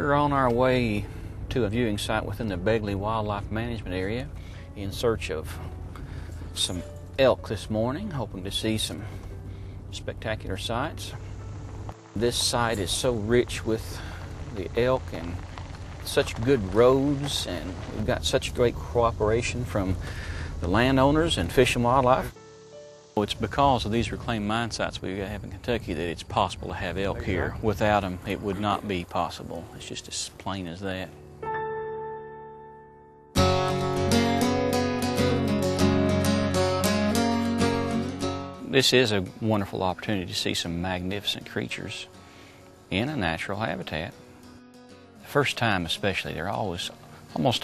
We're on our way to a viewing site within the Begley Wildlife Management Area in search of some elk this morning, hoping to see some spectacular sights. This site is so rich with the elk and such good roads, and we've got such great cooperation from the landowners and Fish and Wildlife. It's because of these reclaimed mine sites we have in Kentucky that it's possible to have elk here. Without them, it would not be possible. It's just as plain as that. This is a wonderful opportunity to see some magnificent creatures in a natural habitat. The first time especially, they're almost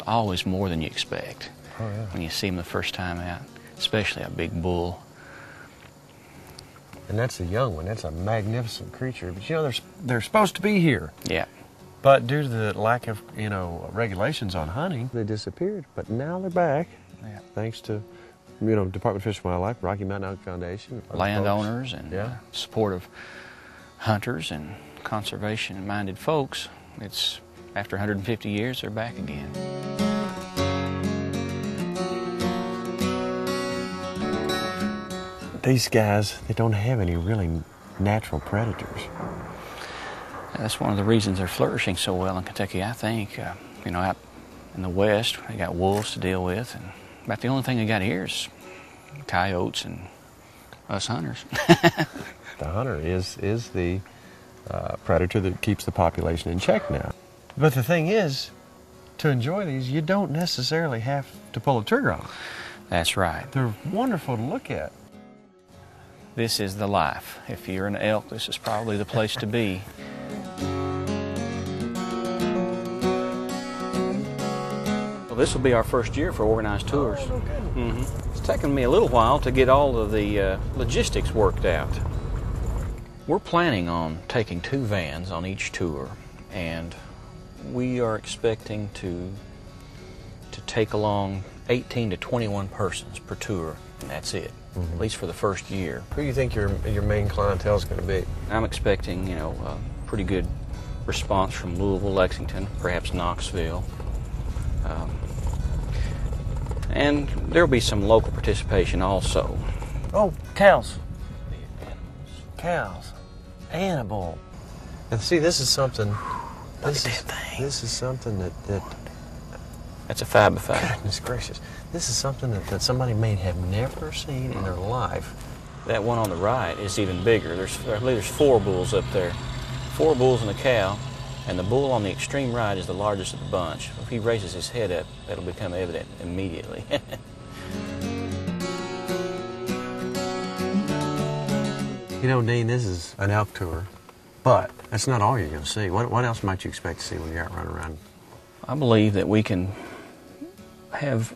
always more than you expect. Oh, yeah. When you see them the first time out, especially a big bull. And that's a young one. That's a magnificent creature. But you know, they're supposed to be here. Yeah. But due to the lack of, regulations on hunting, they disappeared. But now they're back. Yeah. Thanks to, Department of Fish and Wildlife, Rocky Mountain Elk Foundation. Landowners and support of hunters and conservation-minded folks. It's after 150 years, they're back again. These guys, they don't have any really natural predators. That's one of the reasons they're flourishing so well in Kentucky, I think. Out in the West, they got wolves to deal with, and about the only thing they got here is coyotes and us hunters. The hunter is the predator that keeps the population in check now. But the thing is, to enjoy these, you don't necessarily have to pull a trigger on them. That's right. They're wonderful to look at. This is the life. If you're an elk, this is probably the place to be. Well, this will be our first year for organized tours. Oh, no. It's taken me a little while to get all of the logistics worked out. We're planning on taking 2 vans on each tour, and we are expecting to take along 18 to 21 persons per tour, and that's it. At least for the first year. Who do you think your main clientele is going to be? I'm expecting, a pretty good response from Louisville, Lexington, perhaps Knoxville. And there'll be some local participation also. Oh, cows. Cows. Animal. And see, this is something. Look at that thing. This is something that That's a 5x5. goodness gracious. This is something that somebody may have never seen in their life. That one on the right is even bigger. I believe there's 4 bulls up there. 4 bulls and a cow, and the bull on the extreme right is the largest of the bunch. If he raises his head up, that'll become evident immediately. Dean, this is an elk tour, but that's not all you're going to see. What else might you expect to see when you're out running around? I believe that we can have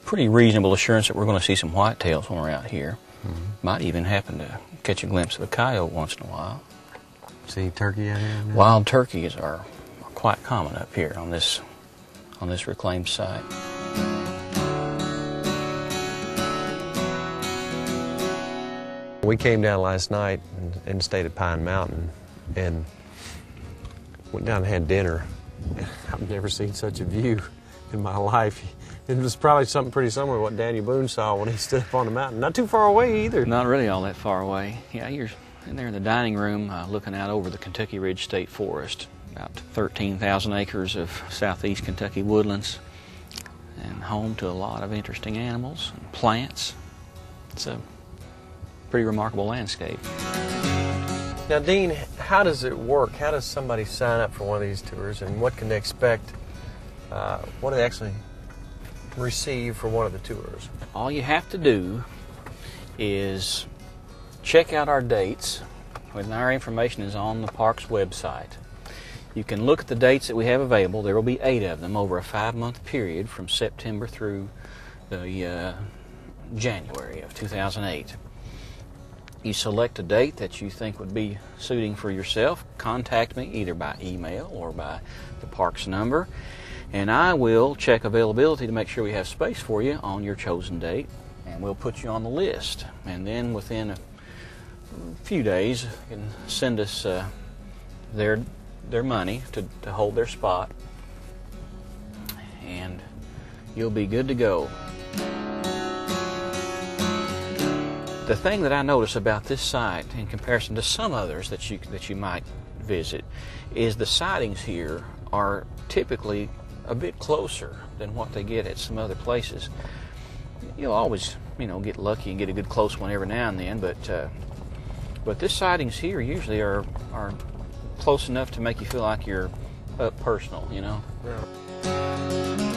pretty reasonable assurance that we're going to see some whitetails when we're out here. Might even happen to catch a glimpse of a coyote once in a while. See turkey out here? Wild turkeys are quite common up here on this reclaimed site. We came down last night and stayed at Pine Mountain and went down and had dinner. I've never seen such a view in my life. It was probably something pretty similar to what Daniel Boone saw when he stood up on the mountain. Not too far away either. Not really all that far away. Yeah, you're in there in the dining room looking out over the Kentucky Ridge State Forest. About 13,000 acres of southeast Kentucky woodlands, and home to a lot of interesting animals and plants. It's a pretty remarkable landscape. Now, Dean, how does it work? How does somebody sign up for one of these tours, and what can they expect? What do they actually receive for one of the tours? All you have to do is check out our dates. When our information is on the park's website. You can look at the dates that we have available. There will be 8 of them over a 5-month period from September through the January of 2008. You select a date that you think would be suiting for yourself. Contact me either by email or by the park's number, and I will check availability to make sure we have space for you on your chosen date, and we'll put you on the list. And then within a few days, you can send us their their money to hold their spot, and you'll be good to go. The thing that I notice about this site in comparison to some others that you might visit is the sightings here are typically a bit closer than what they get at some other places. You'll always, get lucky and get a good close one every now and then, but this sightings here usually are close enough to make you feel like you're up personal, Yeah.